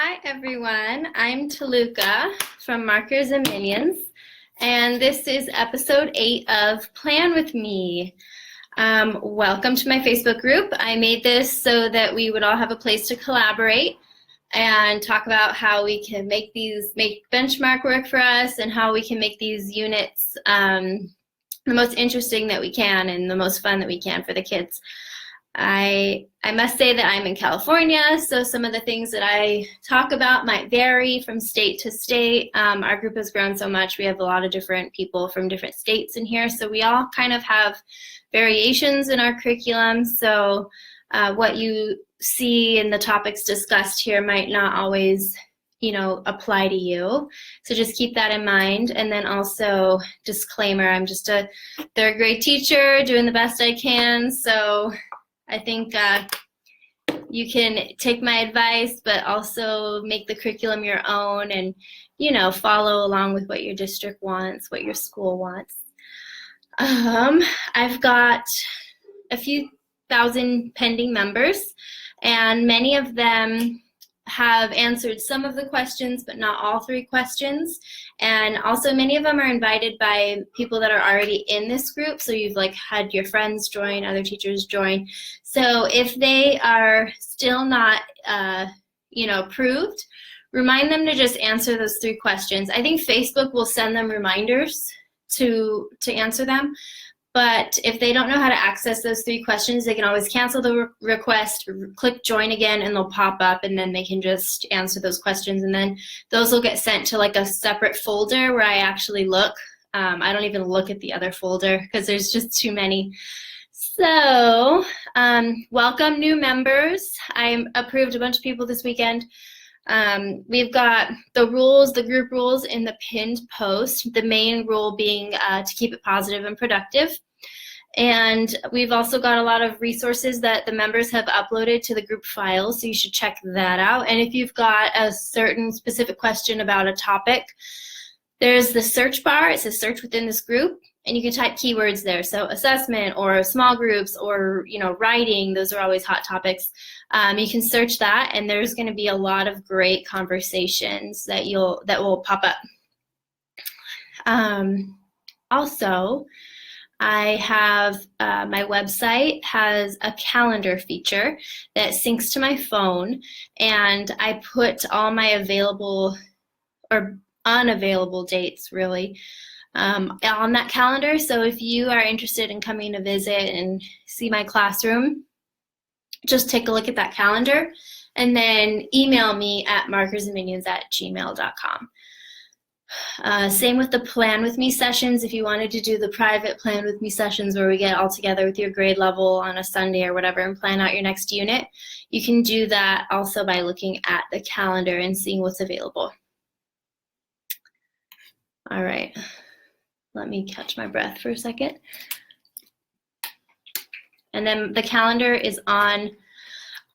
Hi everyone, I'm Toluca from Markers and Minions, and this is episode 8 of Plan With Me. Welcome to my Facebook group. I made this so that we would all have a place to collaborate and talk about how we can make benchmark work for us and how we can make these units the most interesting that we can and the most fun that we can for the kids. I must say that I'm in California, so some of the things that I talk about might vary from state to state. Our group has grown so much. We have a lot of different people from different states in here, so we all kind of have variations in our curriculum. So what you see in the topics discussed here might not always, apply to you. So just keep that in mind. And then also, disclaimer, I'm just a third grade teacher doing the best I can. So I think you can take my advice, but also make the curriculum your own and, follow along with what your district wants, what your school wants. I've got a few thousand pending members, and many of them have answered some of the questions, but not all 3 questions. And also many of them are invited by people that are already in this group. So you've had your friends join, other teachers join. So if they are still not, approved, remind them to just answer those 3 questions. I think Facebook will send them reminders to answer them. But if they don't know how to access those 3 questions, they can always cancel the request, click join again, and they'll pop up, and then they can just answer those questions. And then those will get sent to a separate folder where I actually look. I don't even look at the other folder because there's just too many. So welcome new members. I approved a bunch of people this weekend. We've got the rules, the group rules in the pinned post, the main rule being to keep it positive and productive. And we've also got a lot of resources that the members have uploaded to the group files, so you should check that out. And if you've got a certain specific question about a topic, there's the search bar. It says search within this group, and you can type keywords there. So assessment or small groups or writing, those are always hot topics. You can search that, and there's going to be a lot of great conversations that will pop up. Also, I have my website has a calendar feature that syncs to my phone, and I put all my available or unavailable dates really on that calendar. So if you are interested in coming to visit and see my classroom, just take a look at that calendar and then email me at markersandminions@gmail.com. Same with the Plan With Me sessions. If you wanted to do the private Plan With Me sessions where we get all together with your grade level on a Sunday or whatever and plan out your next unit, you can do that also by looking at the calendar and seeing what's available. All right, let me catch my breath for a second. And then the calendar is on,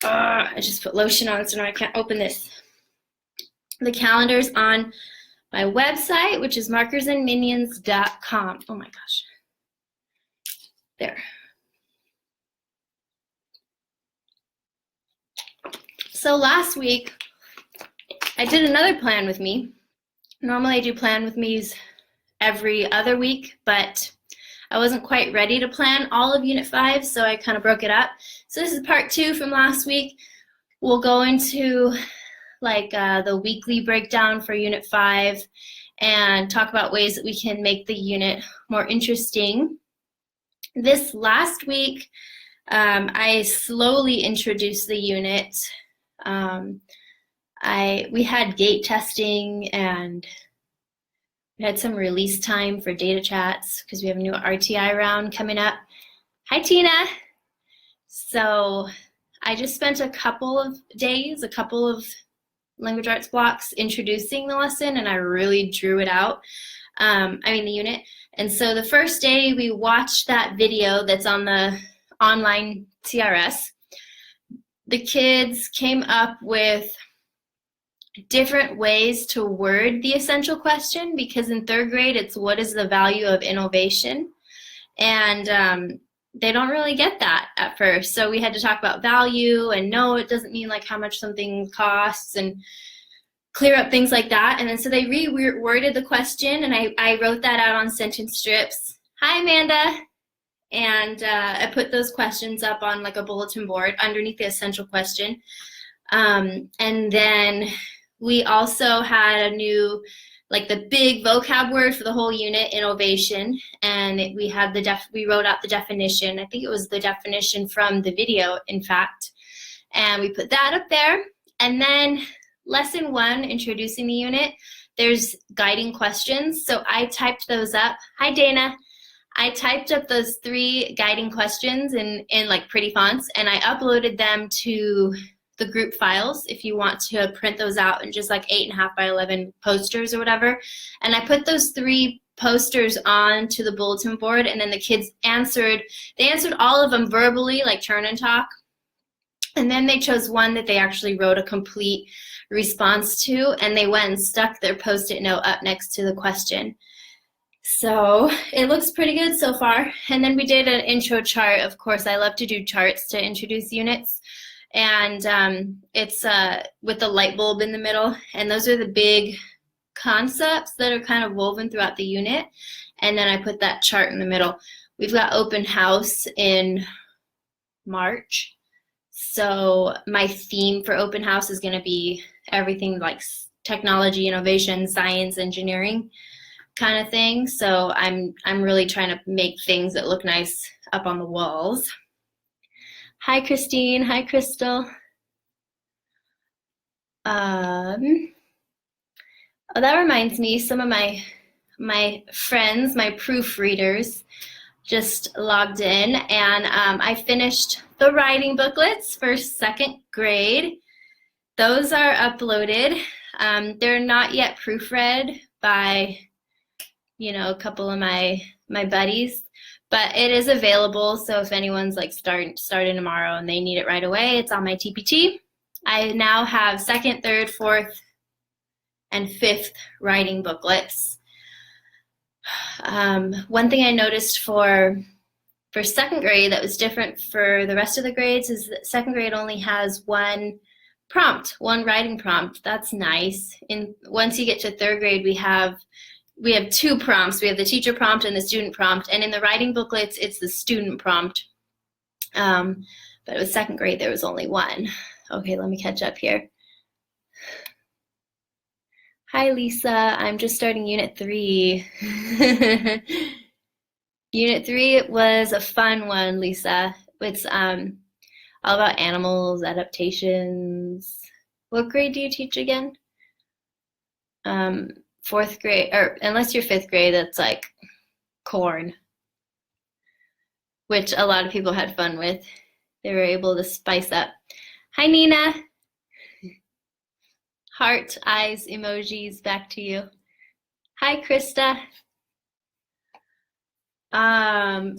I just put lotion on so now I can't open this. The calendar's on my website, which is markersandminions.com. Oh my gosh. There. So last week, I did another Plan With Me. Normally I do Plan With Me's every other week, but I wasn't quite ready to plan all of Unit 5, so I kind of broke it up. So this is part 2 from last week. We'll go into the weekly breakdown for Unit 5 and talk about ways that we can make the unit more interesting. This last week, I slowly introduced the unit. We had gate testing and we had some release time for data chats because we have a new RTI round coming up. Hi, Tina. So I just spent a couple of days, a couple of language arts blocks introducing the lesson, and I really drew it out, the unit. And so the first day we watched that video that's on the online TRS. The kids came up with different ways to word the essential question, because in 3rd grade it's what is the value of innovation, and they don't really get that at first. So we had to talk about value, and no, it doesn't mean how much something costs, and clear up things like that. And then so they reworded the question, and I wrote that out on sentence strips. Hi, Amanda. And I put those questions up on like a bulletin board underneath the essential question. And then we also had a new, like the big vocab word for the whole unit, innovation. And we had we wrote out the definition. I think it was the definition from the video, in fact. And we put that up there. And then lesson 1, introducing the unit, there's guiding questions. So I typed those up. Hi, Dana. I typed up those 3 guiding questions in like pretty fonts, and I uploaded them to the group files if you want to print those out in just like 8.5 by 11 posters or whatever. And I put those 3 posters onto the bulletin board, and then the kids answered all of them verbally, like turn and talk. And then they chose one that they actually wrote a complete response to, and they went and stuck their Post-it note up next to the question. So it looks pretty good so far. And then we did an intro chart. Of course, I love to do charts to introduce units. And it's with the light bulb in the middle. And those are the big concepts that are kind of woven throughout the unit. And then I put that chart in the middle. We've got open house in March. So my theme for open house is going to be everything like technology, innovation, science, engineering kind of thing. So I'm really trying to make things that look nice up on the walls. Hi, Christine. Hi, Crystal. Oh, that reminds me, some of my friends, my proofreaders, just logged in, and I finished the writing booklets for 2nd grade. Those are uploaded. They're not yet proofread by, a couple of my buddies, but it is available. So if anyone's like starting tomorrow and they need it right away, it's on my TPT. I now have 2nd, 3rd, 4th, and 5th writing booklets. One thing I noticed for 2nd grade that was different for the rest of the grades is that 2nd grade only has one writing prompt. That's nice. And once you get to 3rd grade, we have 2 prompts. We have the teacher prompt and the student prompt. And in the writing booklets, it's the student prompt. But it was 2nd grade, there was only one. Okay, let me catch up here. Hi, Lisa. I'm just starting Unit 3. Unit 3 was a fun one, Lisa. It's all about animals, adaptations. What grade do you teach again? 4th grade, or unless you're 5th grade, that's like corn, which a lot of people had fun with. They were able to spice up. Hi, Nina. Heart, eyes, emojis, back to you. Hi, Krista.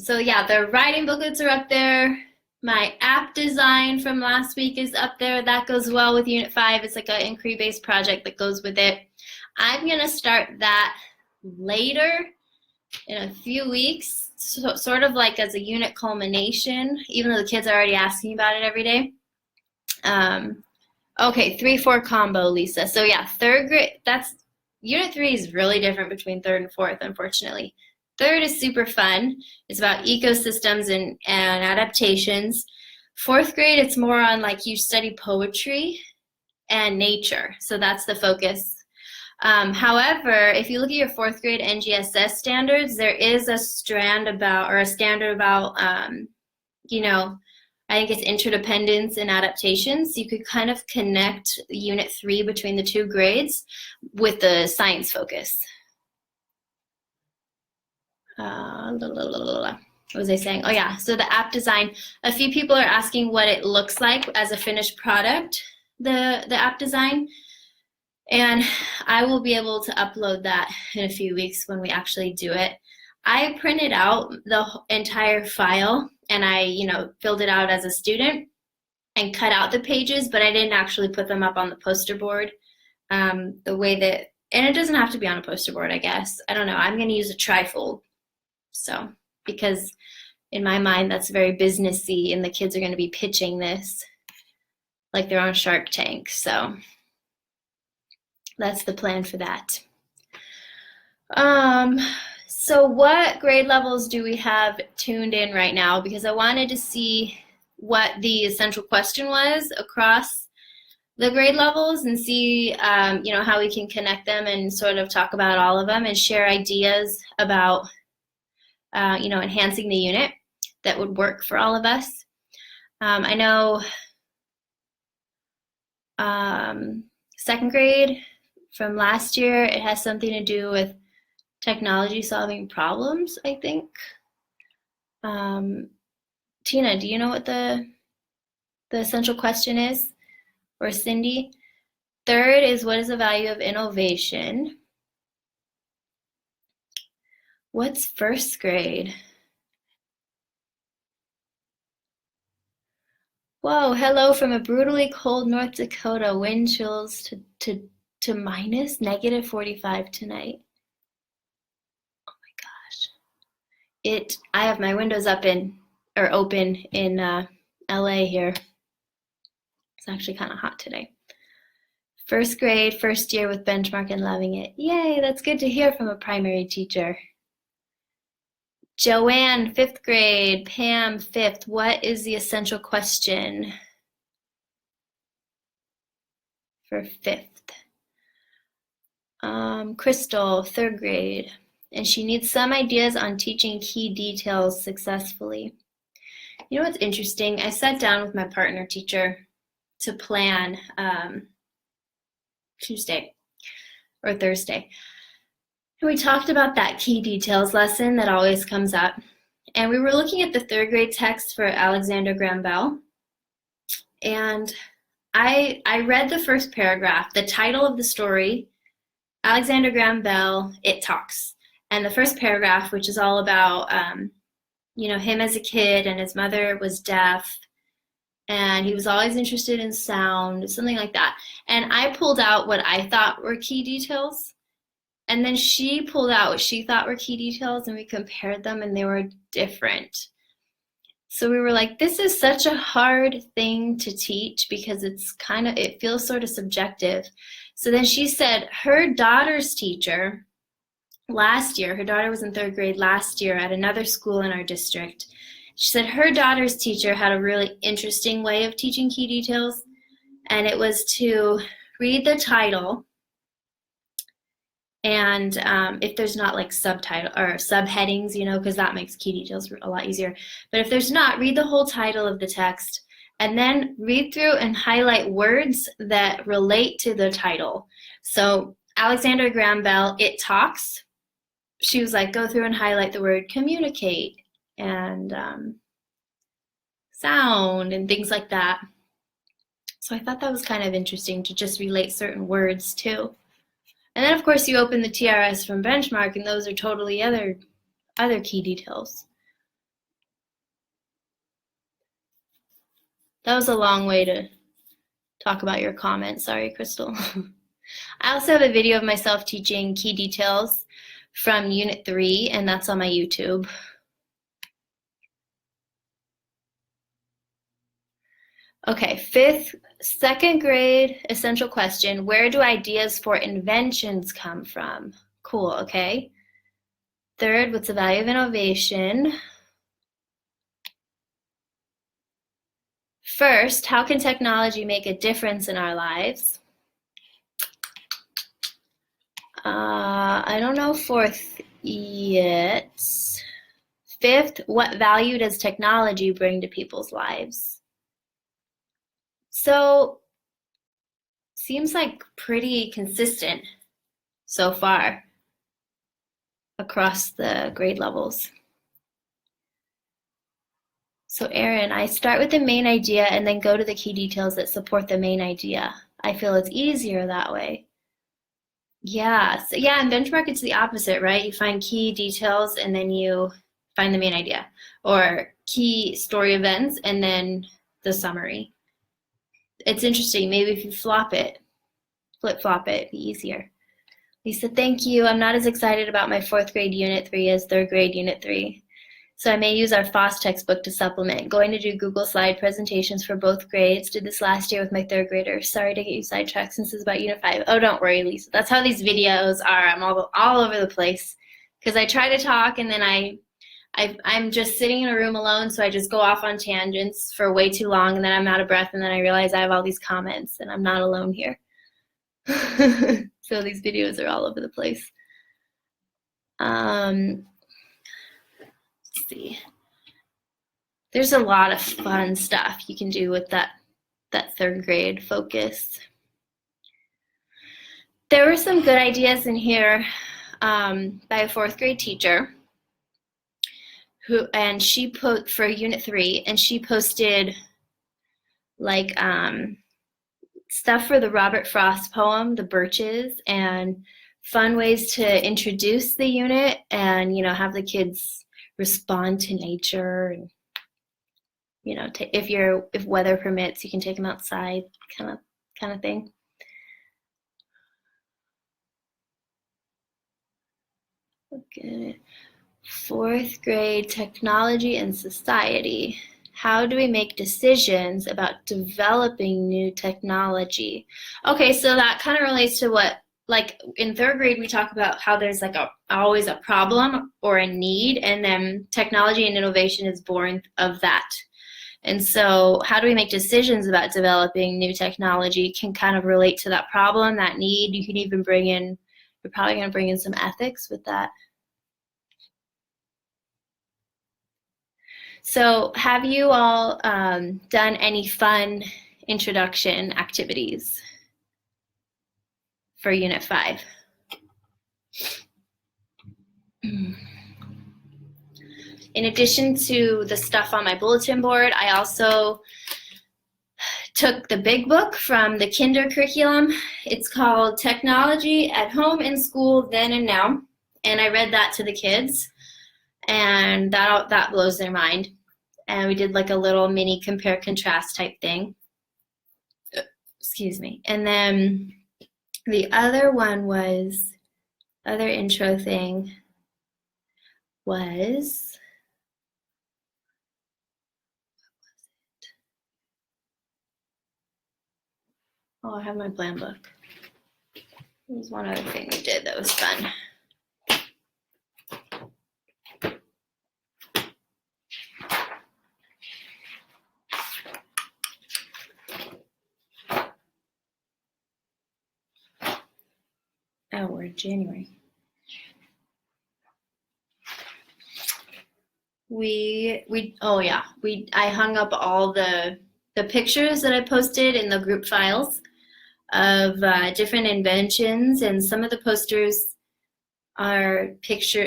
So yeah, the writing booklets are up there. My app design from last week is up there. That goes well with Unit 5. It's like an inquiry-based project that goes with it. I'm gonna start that later in a few weeks, sort of like as a unit culmination, even though the kids are already asking about it every day. Okay, 3-4 combo, Lisa. So yeah, 3rd grade, Unit 3 is really different between 3rd and 4th, unfortunately. 3rd is super fun. It's about ecosystems and adaptations. 4th grade, it's more on like you study poetry and nature. So that's the focus. However, if you look at your 4th grade NGSS standards, there is a standard about, I think it's interdependence and adaptations. You could kind of connect Unit 3 between the 2 grades with the science focus. What was I saying? Oh yeah, so the app design. A few people are asking what it looks like as a finished product, the app design. And I will be able to upload that in a few weeks when we actually do it. I printed out the entire file and I, filled it out as a student and cut out the pages, but I didn't actually put them up on the poster board the way that, and it doesn't have to be on a poster board, I guess. I don't know. I'm going to use a trifold. So, because in my mind, that's very businessy and the kids are going to be pitching this like they're on Shark Tank. So, That's the plan for that. So what grade levels do we have tuned in right now? Because I wanted to see what the essential question was across the grade levels and see, how we can connect them and sort of talk about all of them and share ideas about, enhancing the unit that would work for all of us. I know second grade from last year, it has something to do with technology solving problems, I think. Tina, do you know what the essential question is? Or Cindy? Third is, what is the value of innovation? What's first grade? Whoa, hello from a brutally cold North Dakota. Wind chills to minus negative 45 tonight. Oh my gosh. I have my windows open in LA here. It's actually kind of hot today. First grade, first year with benchmark and loving it. Yay, that's good to hear from a primary teacher. Joanne, fifth grade. Pam, fifth. What is the essential question for fifth? Crystal, third grade. And she needs some ideas on teaching key details successfully. You know what's interesting? I sat down with my partner teacher to plan Tuesday or Thursday. And we talked about that key details lesson that always comes up. And we were looking at the third grade text for Alexander Graham Bell. And I read the first paragraph, the title of the story, Alexander Graham Bell, It Talks. And the first paragraph, which is all about, him as a kid, and his mother was deaf, and he was always interested in sound, something like that. And I pulled out what I thought were key details. And then she pulled out what she thought were key details, and we compared them, and they were different. So we were like, this is such a hard thing to teach because it feels sort of subjective. So then she said her daughter's teacher last year, her daughter was in third grade last year at another school in our district. She said her daughter's teacher had a really interesting way of teaching key details, and it was to read the title. And if there's not like subtitle or subheadings, because that makes key details a lot easier. But if there's not, read the whole title of the text and then read through and highlight words that relate to the title. So Alexander Graham Bell, It Talks. She was like, go through and highlight the word communicate and sound and things like that. So I thought that was kind of interesting to just relate certain words too. And then, of course, you open the TRS from benchmark, and those are totally other key details. That was a long way to talk about your comment. Sorry, Crystal. I also have a video of myself teaching key details from Unit 3, and that's on my YouTube. Okay, second grade essential question, where do ideas for inventions come from? Cool, okay. Third, what's the value of innovation? First, how can technology make a difference in our lives? I don't know fourth yet. Fifth, what value does technology bring to people's lives? So, seems like pretty consistent so far across the grade levels. So Erin, I start with the main idea and then go to the key details that support the main idea. I feel it's easier that way. Yeah, so in benchmark it's the opposite, right? You find key details and then you find the main idea, or key story events and then the summary. It's interesting. Maybe if you flip-flop it, it'd be easier. Lisa, thank you. I'm not as excited about my fourth grade Unit 3 as third grade Unit 3. So I may use our FOSS textbook to supplement. Going to do Google slide presentations for both grades. Did this last year with my third graders. Sorry to get you sidetracked since this is about Unit 5. Oh, don't worry, Lisa. That's how these videos are. I'm all over the place because I try to talk and then I'm just sitting in a room alone, so I just go off on tangents for way too long, and then I'm out of breath, and then I realize I have all these comments, and I'm not alone here. So these videos are all over the place. Let's see. There's a lot of fun stuff you can do with that third grade focus. There were some good ideas in here by a fourth grade teacher and she put for Unit 3, and she posted like stuff for the Robert Frost poem, The Birches, and fun ways to introduce the unit and, have the kids respond to nature and, if weather permits, you can take them outside, kind of thing. Okay. Fourth grade, technology and society. How do we make decisions about developing new technology? Okay, so that kind of relates to what, like in third grade, we talk about how there's like always a problem or a need, and then technology and innovation is born of that. And so how do we make decisions about developing new technology can kind of relate to that problem, that need. You can even you're probably going to bring in some ethics with that. So have you all done any fun introduction activities for Unit 5? In addition to the stuff on my bulletin board, I also took the big book from the kinder curriculum. It's called Technology at Home, in School, Then and Now. And I read that to the kids, and that blows their mind. And we did like a little mini compare contrast type thing. Excuse me. And then the other intro thing was, I have my plan book. There was one other thing we did that was fun. Oh, we're in January. I hung up all the pictures that I posted in the group files of different inventions, and some of the posters are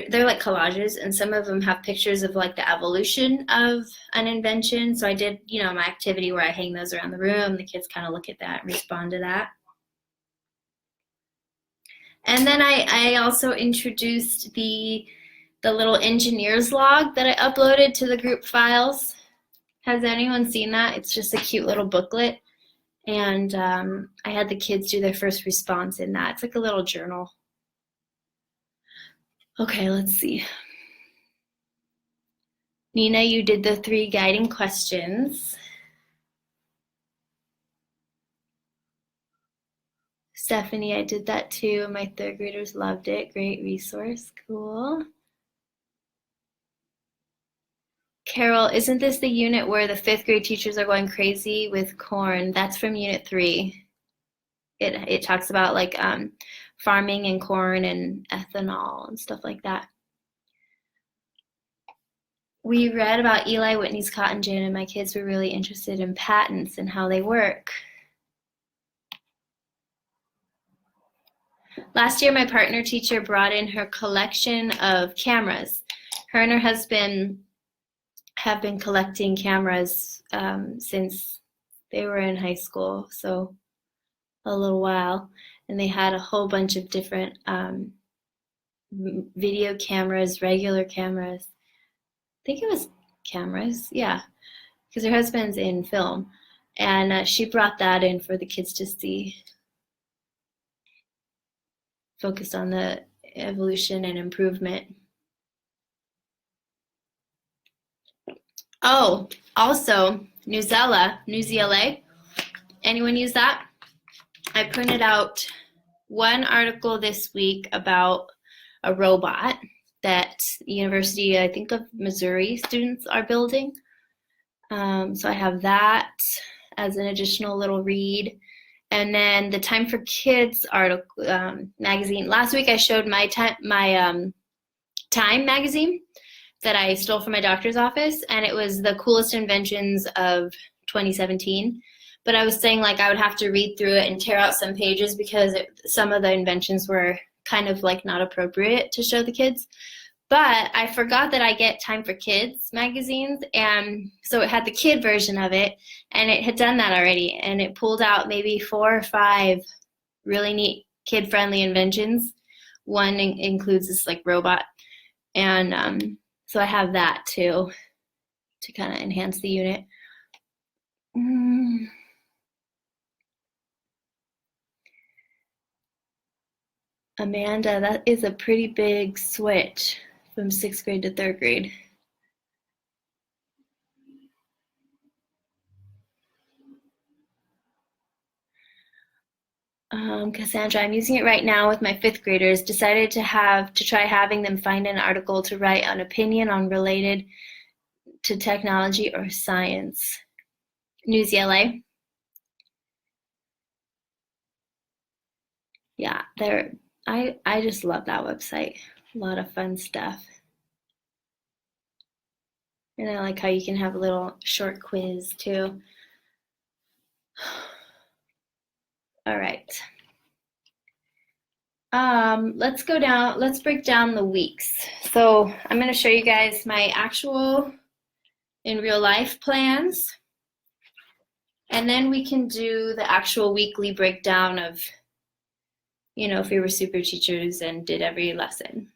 they're like collages, and some of them have pictures of like the evolution of an invention. So I did, my activity where I hang those around the room. The kids kind of look at that and respond to that. And then I also introduced the little engineer's log that I uploaded to the group files. Has anyone seen that? It's just a cute little booklet. And I had the kids do their first response in that. It's like a little journal. Okay, let's see. Nina, you did the 3 guiding questions. Stephanie, I did that too. My third graders loved it. Great resource. Cool. Carol, isn't this the unit where the 5th grade teachers are going crazy with corn? That's from Unit 3. It talks about like farming and corn and ethanol and stuff like that. We read about Eli Whitney's cotton gin, and my kids were really interested in patents and how they work. Last year, my partner teacher brought in her collection of cameras. Her and her husband have been collecting cameras since they were in high school, so a little while. And they had a whole bunch of different video cameras, regular cameras. I think it was cameras, yeah, because her husband's in film. And she brought that in for the kids to see. Focused on the evolution and improvement. Oh, also, Newzela. Anyone use that? I printed out one article this week about a robot that University, I think, of Missouri students are building. So I have that as an additional little read. And then the Time for Kids article magazine. Last week I showed my Time magazine that I stole from my doctor's office, and it was the coolest inventions of 2017. But I was saying, like, I would have to read through it and tear out some pages because some of the inventions were kind of like not appropriate to show the kids. But I forgot that I get Time for Kids magazines, and so it had the kid version of it, and it had done that already, and it pulled out maybe 4 or 5 really neat kid-friendly inventions. One includes this like robot, and so I have that too to kind of enhance the unit. Amanda, that is a pretty big switch from 6th grade to 3rd grade. Cassandra, I'm using it right now with my 5th graders. Decided to try having them find an article to write an opinion on related to technology or science. Newzela. Yeah, I just love that website. A lot of fun stuff. And I like how you can have a little short quiz too. All right. Let's break down the weeks. So I'm going to show you guys my actual in real life plans. And then we can do the actual weekly breakdown of, if we were super teachers and did every lesson.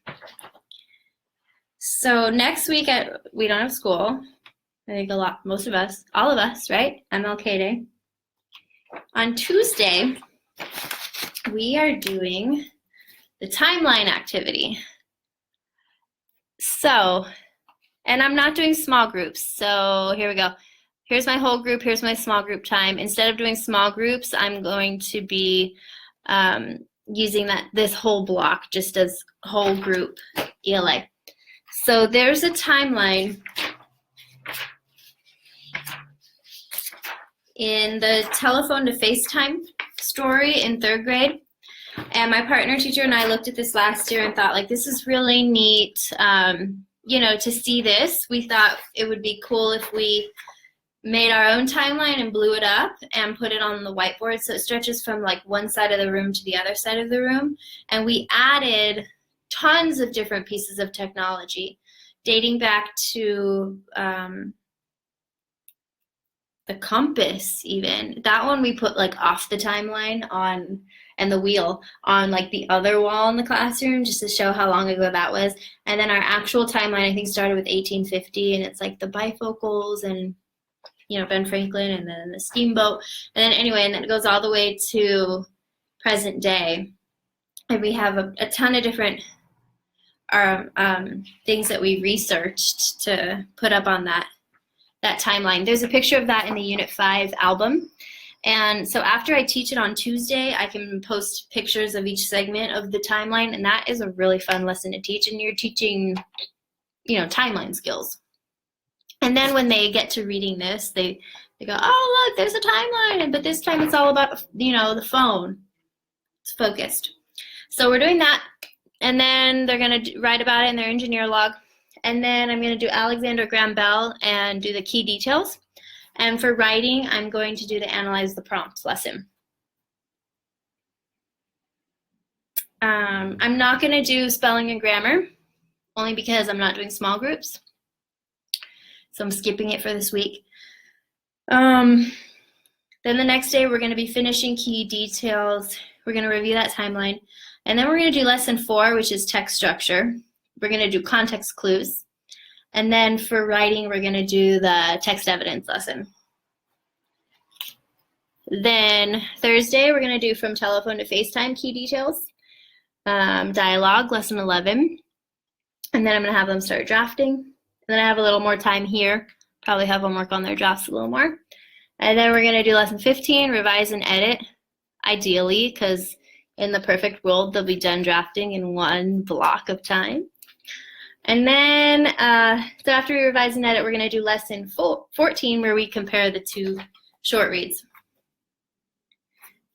So next week we don't have school. I think most of us, all of us, right? MLK Day. On Tuesday, we are doing the timeline activity. So, and I'm not doing small groups. So here we go. Here's my whole group. Here's my small group time. Instead of doing small groups, I'm going to be using this whole block just as whole group ELA. So there's a timeline in the telephone to FaceTime story in 3rd grade. And my partner teacher and I looked at this last year and thought, like, this is really neat, to see this. We thought it would be cool if we made our own timeline and blew it up and put it on the whiteboard so it stretches from like one side of the room to the other side of the room. And we added tons of different pieces of technology dating back to the compass even. That one we put like off the timeline on, and the wheel on like the other wall in the classroom just to show how long ago that was. And then our actual timeline I think started with 1850, and it's like the bifocals and Ben Franklin and then the steamboat. And then anyway, and then it goes all the way to present day. And we have a ton of different things that we researched to put up on that timeline. There's a picture of that in the Unit 5 album. And so after I teach it on Tuesday, I can post pictures of each segment of the timeline, and that is a really fun lesson to teach, and you're teaching, timeline skills. And then when they get to reading this, they go, oh, look, there's a timeline, but this time it's all about, the phone. It's focused. So we're doing that, and then they're going to write about it in their engineer log. And then I'm going to do Alexander Graham Bell and do the key details. And for writing, I'm going to do the analyze the prompt lesson. I'm not going to do spelling and grammar, only because I'm not doing small groups. So I'm skipping it for this week. Then the next day, we're going to be finishing key details. We're going to review that timeline. And then we're going to do lesson 4, which is text structure. We're going to do context clues. And then for writing, we're going to do the text evidence lesson. Then Thursday, we're going to do from telephone to FaceTime key details, dialogue, lesson 11. And then I'm going to have them start drafting. And then I have a little more time here probably have them work on their drafts a little more. And then we're going to do lesson 15, revise and edit, ideally, because in the perfect world, they'll be done drafting in one block of time. And then, so after we revise and edit, we're going to do lesson 14, where we compare the two short reads.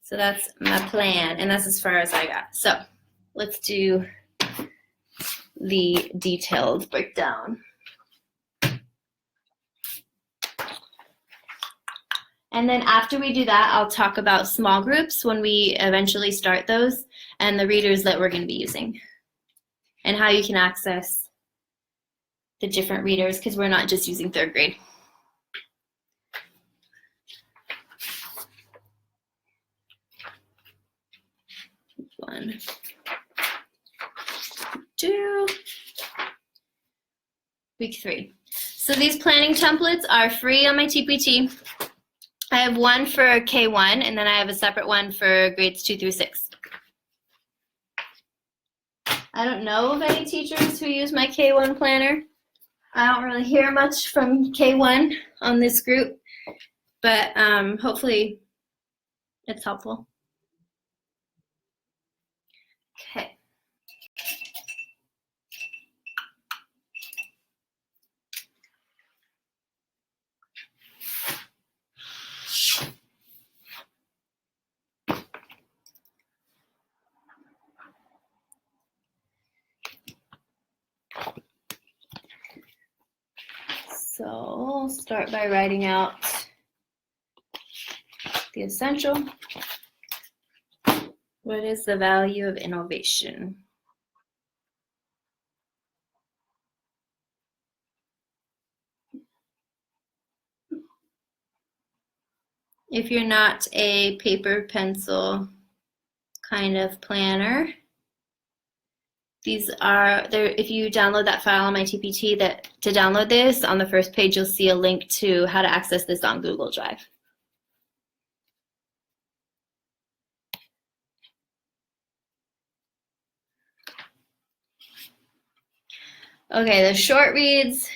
So that's my plan, and that's as far as I got. So let's do the detailed breakdown. And then after we do that, I'll talk about small groups when we eventually start those and the readers that we're going to be using and how you can access the different readers because we're not just using third grade. One, two, week 3. So these planning templates are free on my TPT. I have one for K1 and then I have a separate one for grades 2 through 6. I don't know of any teachers who use my K1 planner. I don't really hear much from K1 on this group, but hopefully it's helpful. Okay. So I'll start by writing out the essential. What is the value of innovation? If you're not a paper pencil kind of planner, these are there. If you download that file on my TPT, to download this, on the first page you'll see a link to how to access this on Google Drive. Okay, the short reads.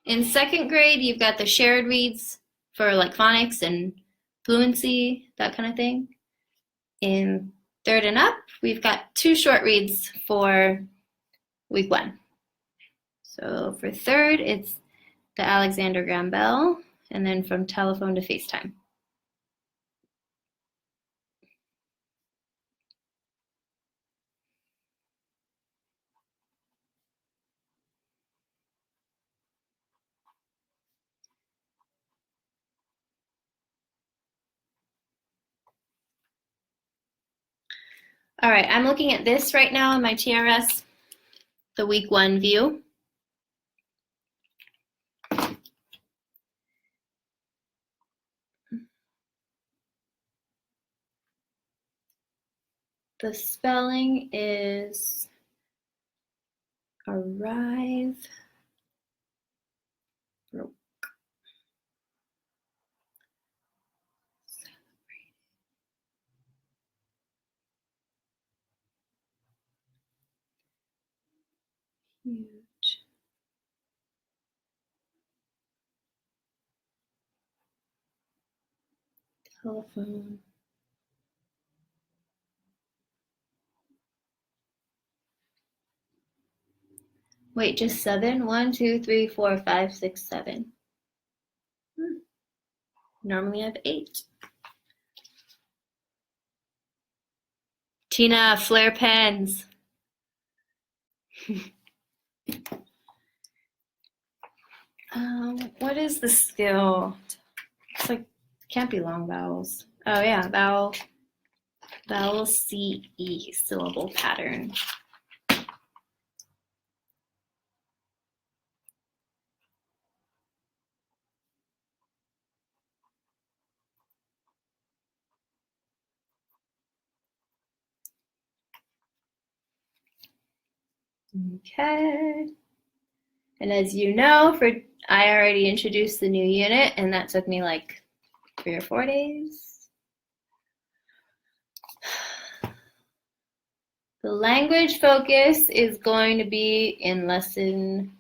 In 2nd grade, you've got the shared reads for like phonics and fluency, that kind of thing. In 3rd and up, we've got 2 short reads for week 1. So for 3rd, it's the Alexander Graham Bell, and then From Telephone to FaceTime. All right, I'm looking at this right now in my TRS, the week 1 view. The spelling is arrive, broke, huge, telephone, wait, just 7? 1, 2, 3, 4, 5, 6, 7. Normally I have 8. Tina, flare pens. What is the skill? It's like, can't be long vowels. Oh yeah, vowel CE, syllable pattern. Okay. And as you know, I already introduced the new unit, and that took me like 3 or 4 days. The language focus is going to be in lesson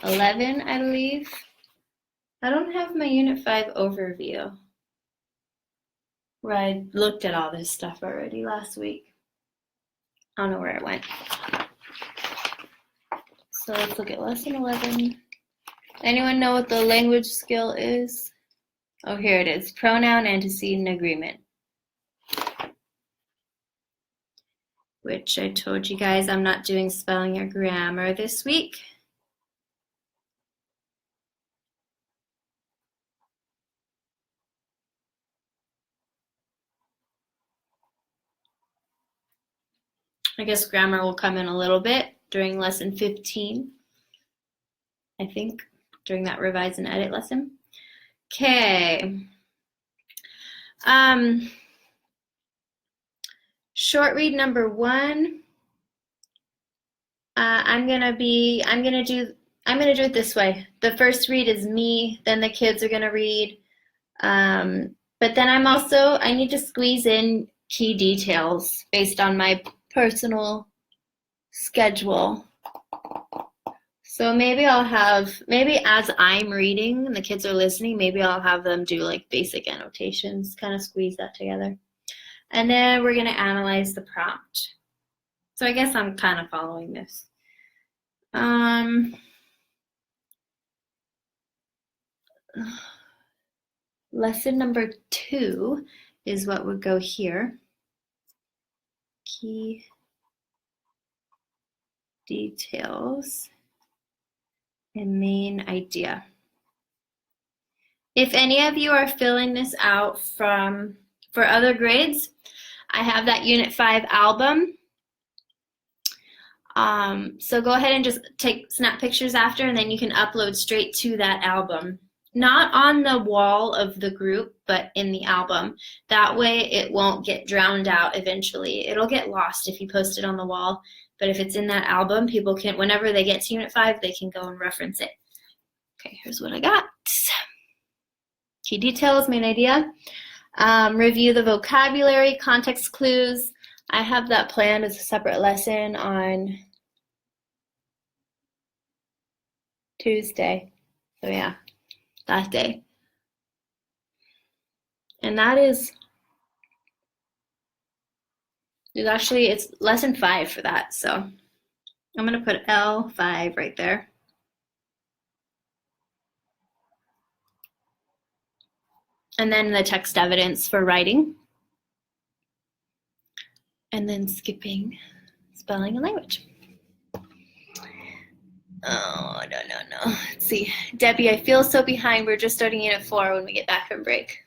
11, I believe. I don't have my Unit 5 overview where I looked at all this stuff already last week. I don't know where it went. So let's look at lesson 11. Anyone know what the language skill is? Oh, here it is. Pronoun antecedent agreement. Which I told you guys I'm not doing spelling or grammar this week. I guess grammar will come in a little bit during lesson 15, I think, during that revise and edit lesson. Okay. Short read number 1. I'm gonna do it this way. The first read is me, then the kids are gonna read. But then I need to squeeze in key details based on my personal schedule. So maybe as I'm reading and the kids are listening, maybe I'll have them do like basic annotations, kind of squeeze that together. And then we're gonna analyze the prompt. So I guess I'm kind of following this. Lesson number 2 is what would go here. Key details and main idea. If any of you are filling this out for other grades, I have that Unit 5 album. So go ahead and just snap pictures after, and then you can upload straight to that album. Not on the wall of the group, but in the album. That way it won't get drowned out eventually. It'll get lost if you post it on the wall, but if it's in that album, people can, whenever they get to Unit 5, they can go and reference it. Okay, here's what I got. Key details, main idea. Review the vocabulary, context clues. I have that planned as a separate lesson on Tuesday. So yeah, that day. And that is actually, it's lesson 5 for that. So I'm gonna put L5 right there. And then the text evidence for writing. And then skipping spelling and language. Oh, no. Let's see. Debbie, I feel so behind. We're just starting Unit 4 when we get back from break.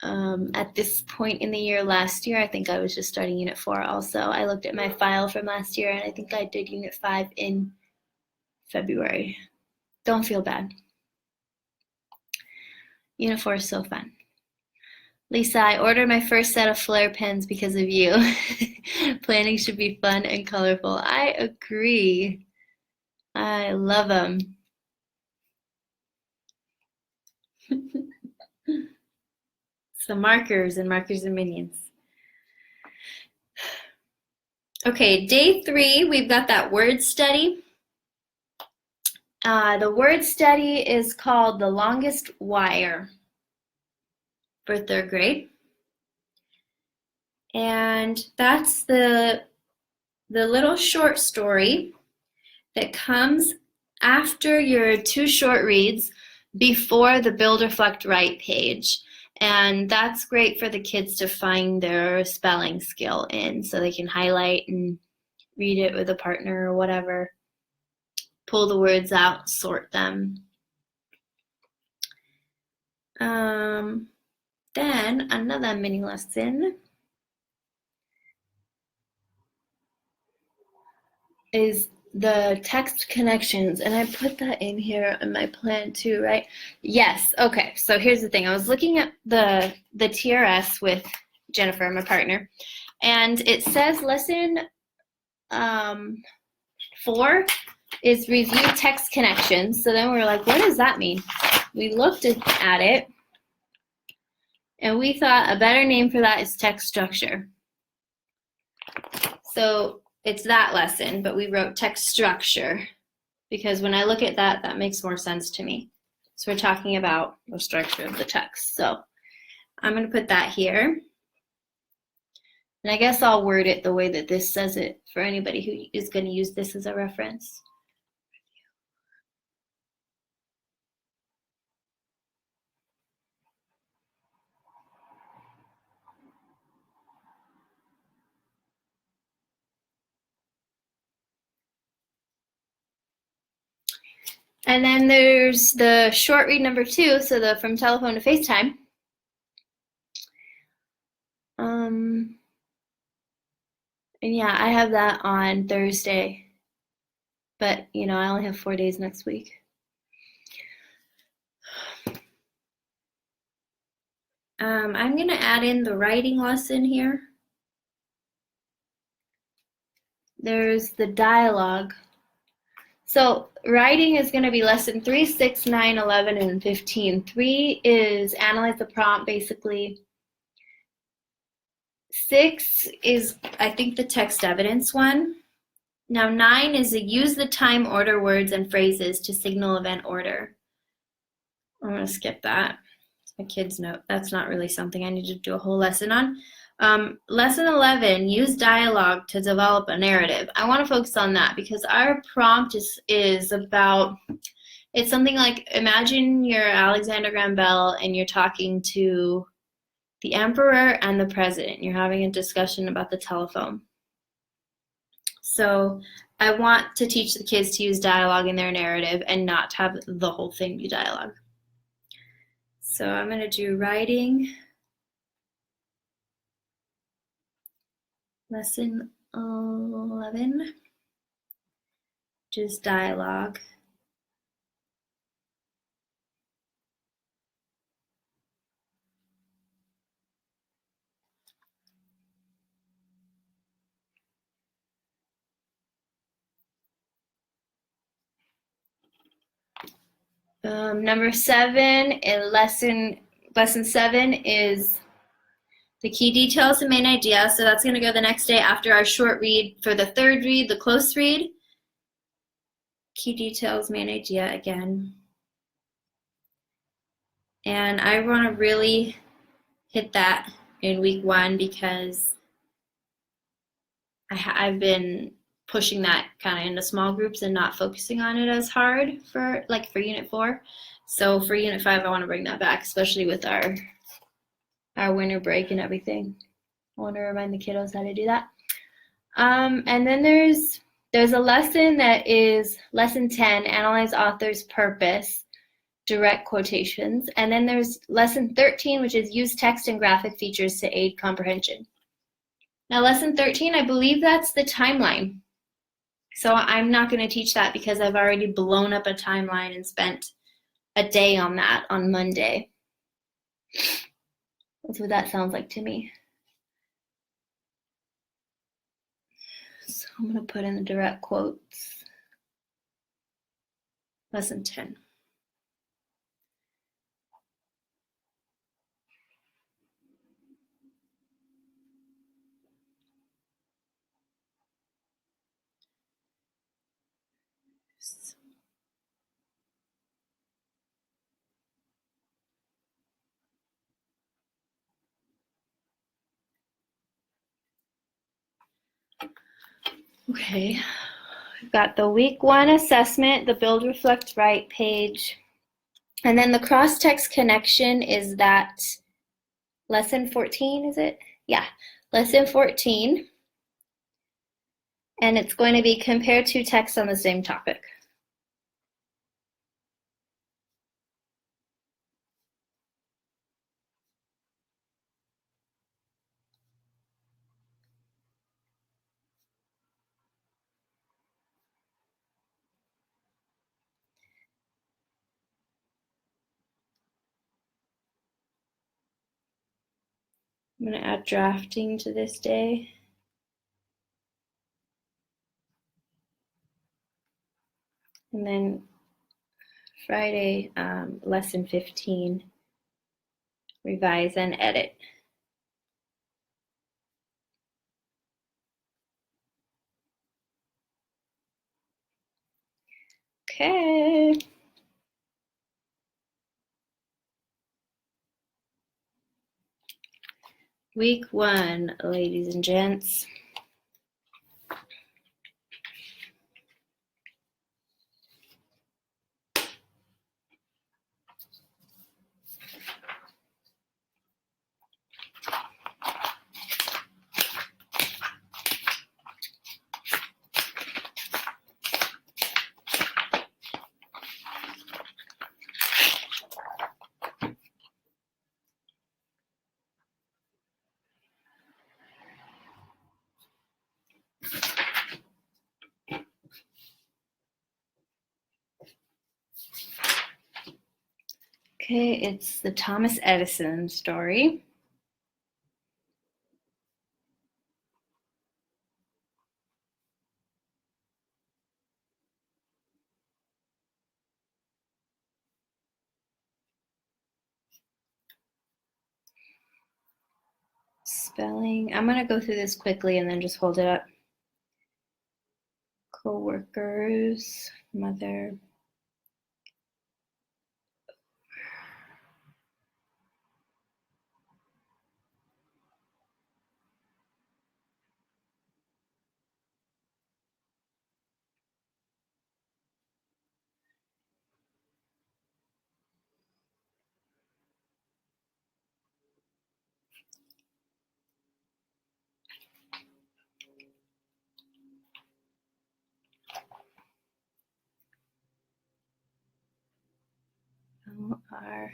At this point in the year last year, I think I was just starting Unit 4 also. I looked at my file from last year, and I think I did Unit 5 in February. Don't feel bad. Unit 4 is so fun. Lisa, I ordered my first set of Flair pens because of you. Planning should be fun and colorful. I agree. I love them. Some markers and minions. Okay, day 3, we've got that word study. The word study is called The Longest Wire for 3rd grade. And that's the little short story that comes after your 2 short reads before the Build, Reflect, Write page. And that's great for the kids to find their spelling skill in, so they can highlight and read it with a partner or whatever. Pull the words out, sort them. Then another mini lesson is the text connections, and I put that in here in my plan too, right? Yes. Okay, so here's the thing. I was looking at the TRS with Jennifer, my partner, and it says lesson 4 is review text connections. So then we were like, what does that mean? We looked at it, and we thought a better name for that is text structure. So it's that lesson, but we wrote text structure because when I look at that, that makes more sense to me. So we're talking about the structure of the text. So I'm going to put that here. And I guess I'll word it the way that this says it for anybody who is going to use this as a reference. And then there's the short read number 2, so the from telephone to FaceTime. And yeah, I have that on Thursday, but I only have 4 days next week. I'm gonna add in the writing lesson here. There's the dialogue. So writing is going to be lesson 3, 6, 9, 11, and 15. 3 is analyze the prompt, basically. 6 is, I think, the text evidence one. Now 9 is a use the time order words and phrases to signal event order. I'm going to skip that. It's my kid's note. That's not really something I need to do a whole lesson on. Lesson 11, use dialogue to develop a narrative. I want to focus on that because our prompt is about, it's something like, imagine you're Alexander Graham Bell and you're talking to the emperor and the president. You're having a discussion about the telephone. So I want to teach the kids to use dialogue in their narrative and not have the whole thing be dialogue. So I'm going to do writing. Lesson 11, just dialogue. Number 7, lesson 7 is the key details and main idea. So that's going to go the next day after our short read for the third read, the close read. Key details, main idea again. And I want to really hit that in week 1 because I've been pushing that kind of into small groups and not focusing on it as hard for Unit 4. So for Unit 5, I want to bring that back, especially with our winter break and everything. I want to remind the kiddos how to do that. And then there's a lesson that is lesson 10, analyze author's purpose, direct quotations. And then there's lesson 13, which is use text and graphic features to aid comprehension. Now lesson 13, I believe that's the timeline. So I'm not going to teach that because I've already blown up a timeline and spent a day on that on Monday. That's what that sounds like to me. So I'm going to put in the direct quotes. Lesson 10. Okay, we've got the week 1 assessment, the build, reflect, write page. And then the cross-text connection is that lesson 14, is it? Yeah, lesson 14. And it's going to be compare 2 texts on the same topic. I'm going to add drafting to this day. And then Friday, lesson 15, revise and edit. Okay. Week 1, ladies and gents. Okay, it's the Thomas Edison story. Spelling. I'm going to go through this quickly and then just hold it up. Co-workers, mother. Our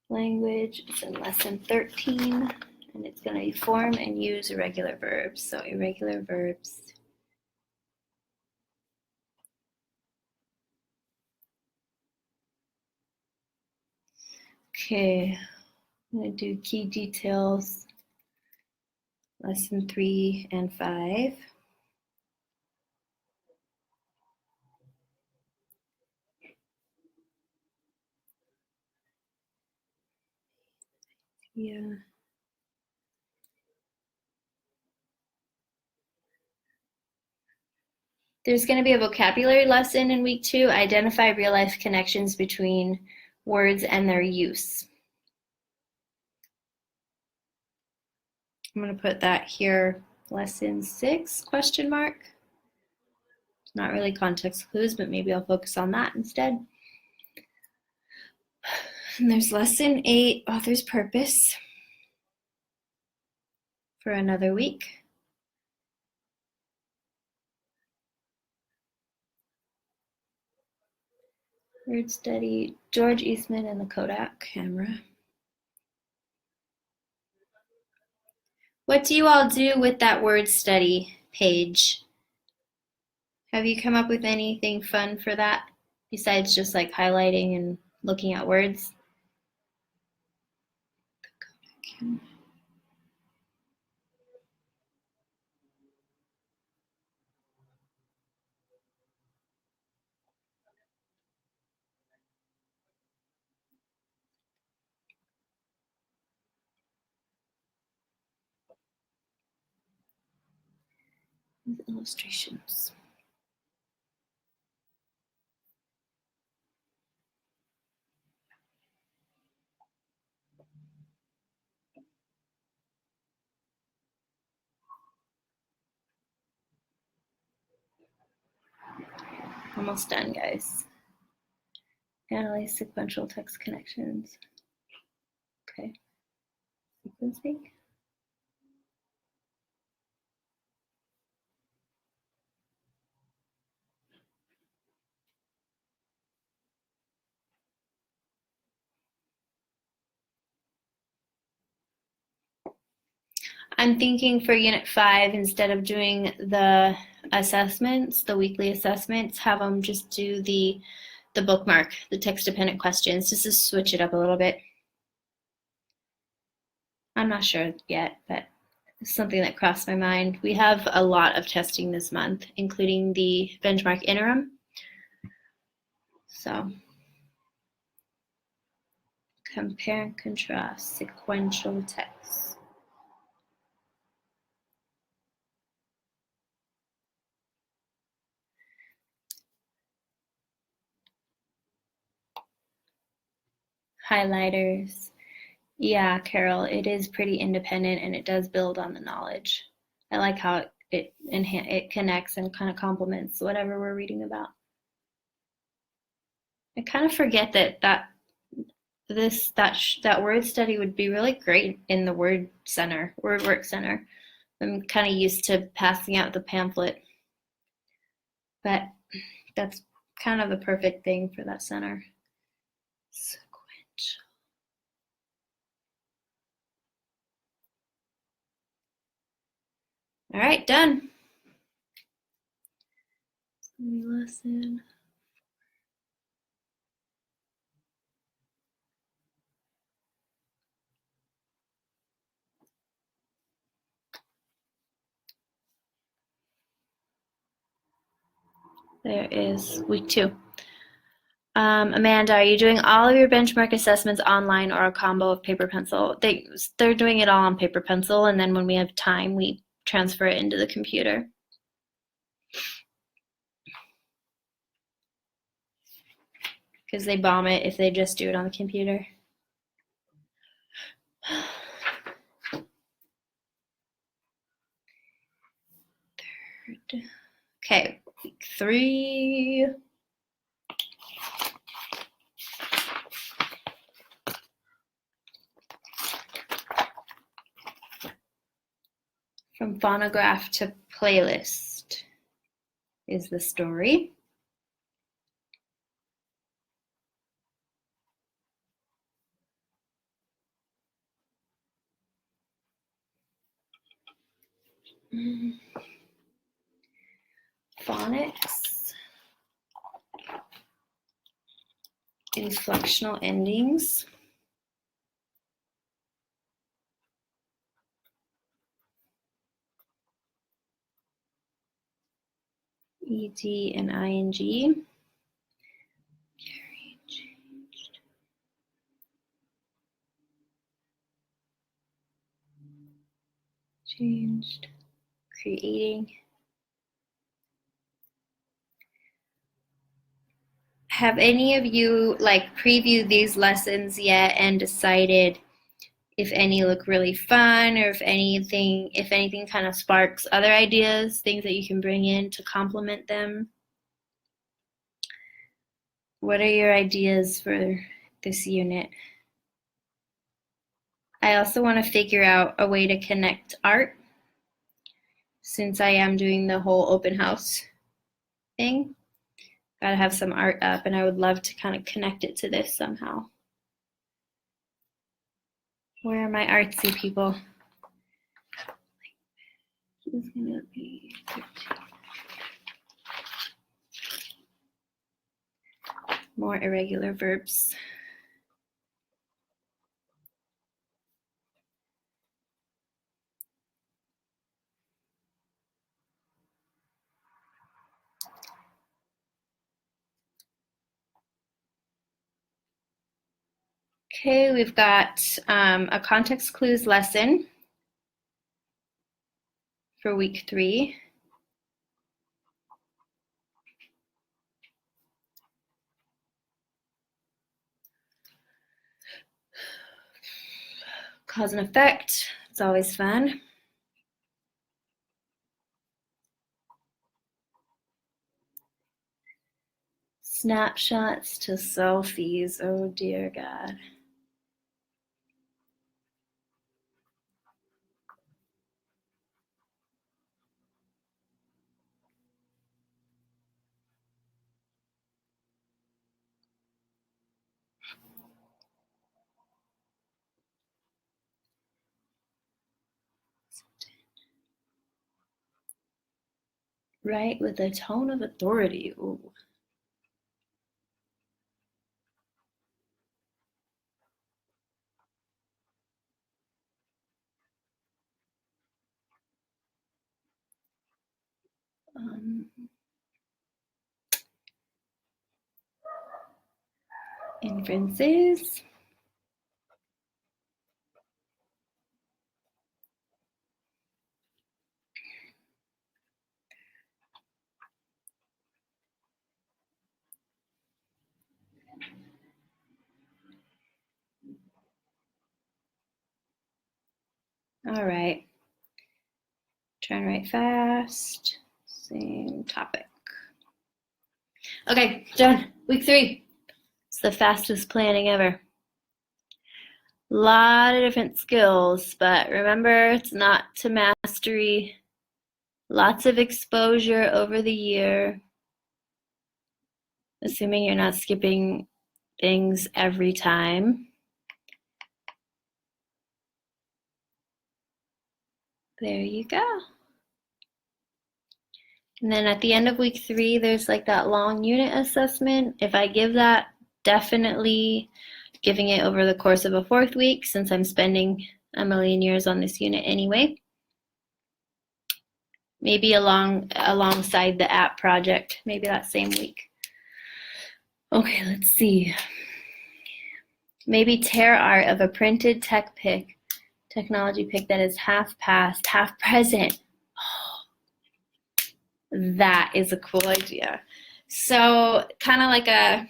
language is in lesson 13, and it's going to be form and use irregular verbs. So irregular verbs. Okay, I'm going to do key details, lesson 3 and 5. Yeah. There's going to be a vocabulary lesson in week 2. Identify real-life connections between words and their use. I'm going to put that here, lesson 6, question mark. It's not really context clues, but maybe I'll focus on that instead. And there's lesson 8, author's purpose, for another week. Word study, George Eastman and the Kodak camera. What do you all do with that word study page? Have you come up with anything fun for that besides just like highlighting and looking at words? Illustrations. Almost done, guys. Analyze sequential text connections. Okay. Sequencing. I'm thinking for Unit 5, instead of doing the assessments, the weekly assessments, have them just do the bookmark, the text-dependent questions, just to switch it up a little bit. I'm not sure yet, but it's something that crossed my mind. We have a lot of testing this month, including the benchmark interim. So compare and contrast sequential text. highlighters. Yeah, Carol, it is pretty independent and it does build on the knowledge. I like how it connects and kind of complements whatever we're reading about. I kind of forget that word study would be really great in the word work center. I'm kind of used to passing out the pamphlet, but that's kind of the perfect thing for that center. Sequential. All right, done. Let me listen. There is week 2. Amanda, are you doing all of your benchmark assessments online or a combo of paper pencil? They're doing it all on paper pencil, and then when we have time, we transfer it into the computer. Because they bomb it if they just do it on the computer. Okay, week 3. From phonograph to playlist is the story. Phonics, inflectional endings, ed and ing. Changed, creating. Have any of you previewed these lessons yet and decided if any look really fun or if anything kind of sparks other ideas, things that you can bring in to complement them? What are your ideas for this unit? I also want to figure out a way to connect art since I am doing the whole open house thing. Gotta have some art up, and I would love to kind of connect it to this somehow. Where are my artsy people? This is gonna be 13. More irregular verbs. Okay, we've got a context clues lesson for week 3. Cause and effect, it's always fun. Snapshots to selfies, oh dear God. Right, with a tone of authority. Ooh. Inferences. All right. Trying to write fast. Same topic. Okay, done. Week 3. It's the fastest planning ever. A lot of different skills, but remember, it's not to mastery. Lots of exposure over the year. Assuming you're not skipping things every time. There you go. And then at the end of week 3, there's like that long unit assessment. If I give that, definitely giving it over the course of a 4th week, since I'm spending a million years on this unit anyway. Maybe alongside the app project, maybe that same week. Okay, let's see. Maybe tear art of a printed technology pic that is half past, half present. Oh, that is a cool idea. So kind of like a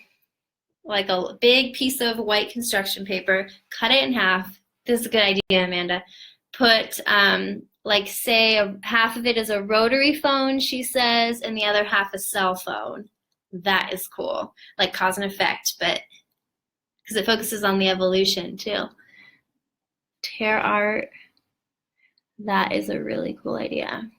big piece of white construction paper, cut it in half. This is a good idea, Amanda. Put like say half of it is a rotary phone, she says, and the other half a cell phone. That is cool. Like cause and effect, but because it focuses on the evolution too. Tear art. That is a really cool idea.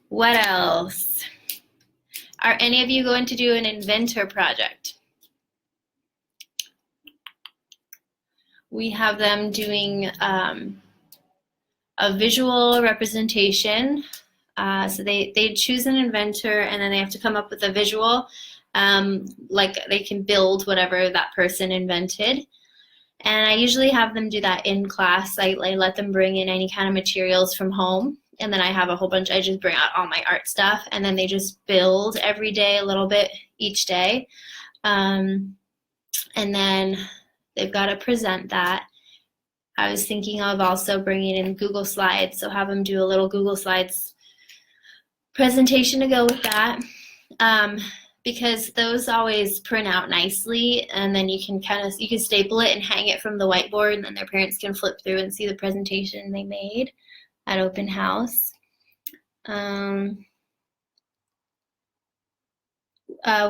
What else? Are any of you going to do an inventor project? We have them doing a visual representation. So they choose an inventor and then they have to come up with a visual. Like they can build whatever that person invented. And I usually have them do that in class. I let them bring in any kind of materials from home. And then I have a whole bunch, I just bring out all my art stuff. And then they just build every day a little bit each day. And then they've got to present that. I was thinking of also bringing in Google Slides, so have them do a little Google Slides presentation to go with that, because those always print out nicely, and then you can staple it and hang it from the whiteboard, and then their parents can flip through and see the presentation they made at open house.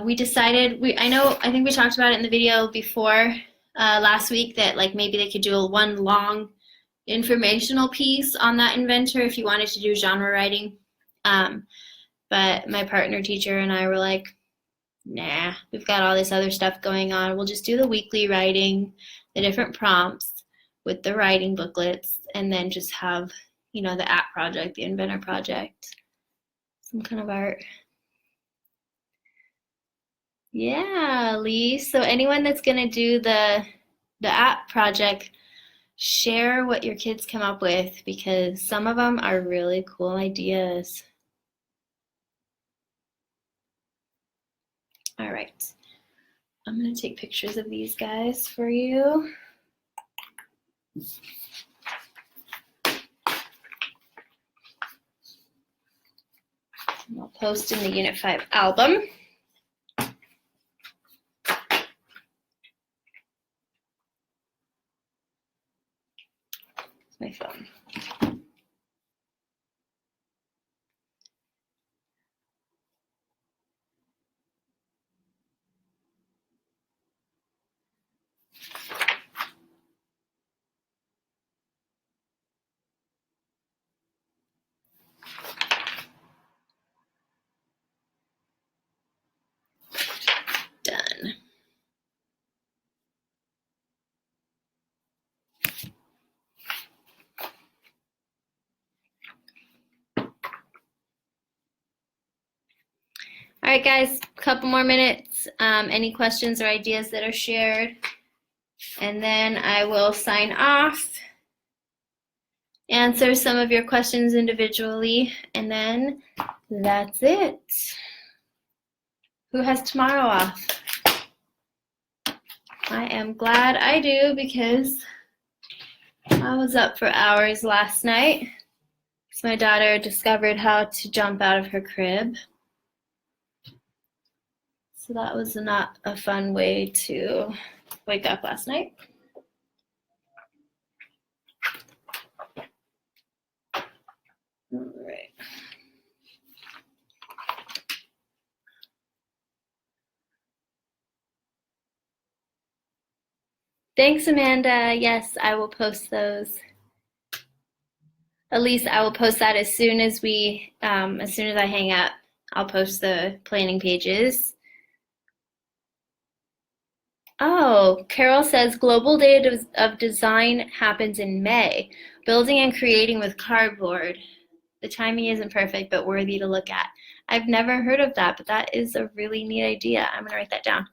We decided, I think we talked about it in the video before last week, that like maybe they could do one long informational piece on that inventor if you wanted to do genre writing. But my partner teacher and I were like, nah, we've got all this other stuff going on. We'll just do the weekly writing, the different prompts with the writing booklets, and then just have, the app project, the inventor project, some kind of art. Yeah, Lee. So anyone that's going to do the app project, share what your kids come up with, because some of them are really cool ideas. All right. I'm going to take pictures of these guys for you. And I'll post in the Unit 5 album. My phone. Done. All right, guys, a couple more minutes. Any questions or ideas that are shared? And then I will sign off, answer some of your questions individually, and then that's it. Who has tomorrow off? I am glad I do, because I was up for hours last night. So my daughter discovered how to jump out of her crib. So that was not a fun way to wake up last night. All right. Thanks, Amanda. Yes, I will post those. Elise, I will post that as soon as I hang up. I'll post the planning pages. Oh, Carol says Global Day of Design happens in May. Building and creating with cardboard. The timing isn't perfect, but worthy to look at. I've never heard of that, but that is a really neat idea. I'm going to write that down.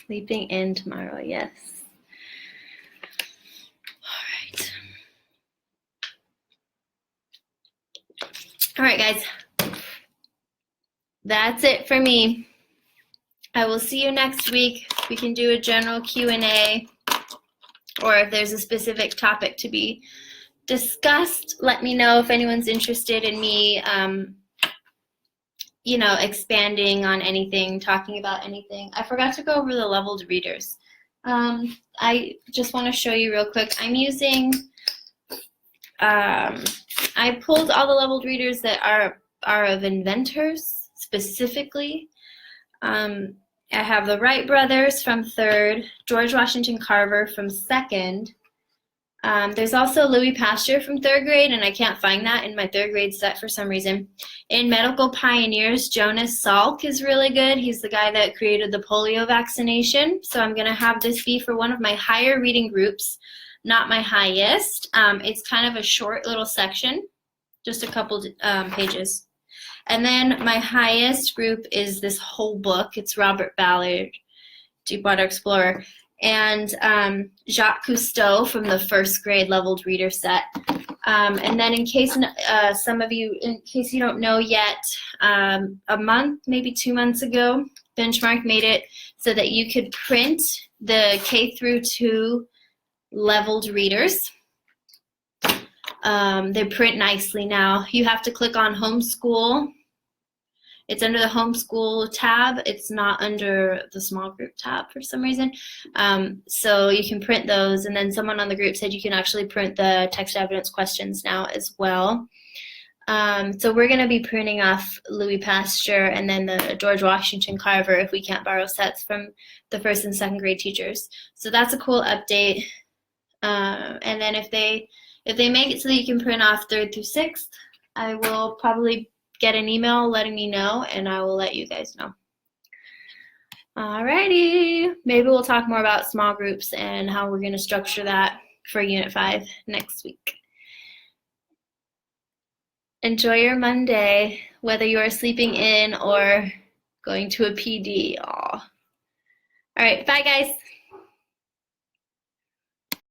Sleeping in tomorrow, yes. All right, guys. That's it for me. I will see you next week. We can do a general Q&A, or if there's a specific topic to be discussed, let me know if anyone's interested in me expanding on anything, talking about anything. I forgot to go over the leveled readers. I just want to show you real quick. I'm using, I pulled all the leveled readers that are of inventors specifically. I have the Wright brothers from 3rd, George Washington Carver from 2nd. There's also Louis Pasteur from 3rd grade, and I can't find that in my 3rd grade set for some reason. In Medical Pioneers, Jonas Salk is really good. He's the guy that created the polio vaccination. So I'm going to have this be for one of my higher reading groups, not my highest. It's kind of a short little section, just a couple pages. And then my highest group is this whole book. It's Robert Ballard, Deepwater Explorer, and Jacques Cousteau from the 1st grade leveled reader set. And then in case in case you don't know yet, a month, maybe 2 months ago, Benchmark made it so that you could print the K through 2 leveled readers. They print nicely now. You have to click on Homeschool. It's under the Homeschool tab. It's not under the small group tab for some reason. So you can print those, and then someone on the group said you can actually print the text evidence questions now as well. So we're going to be printing off Louis Pasteur and then the George Washington Carver if we can't borrow sets from the 1st and 2nd grade teachers. So that's a cool update. And then if they make it so that you can print off 3rd through 6th, I will probably get an email letting me know, and I will let you guys know. Alrighty, maybe we'll talk more about small groups and how we're going to structure that for Unit 5 next week. Enjoy your Monday, whether you are sleeping in or going to a PD. All right, bye guys.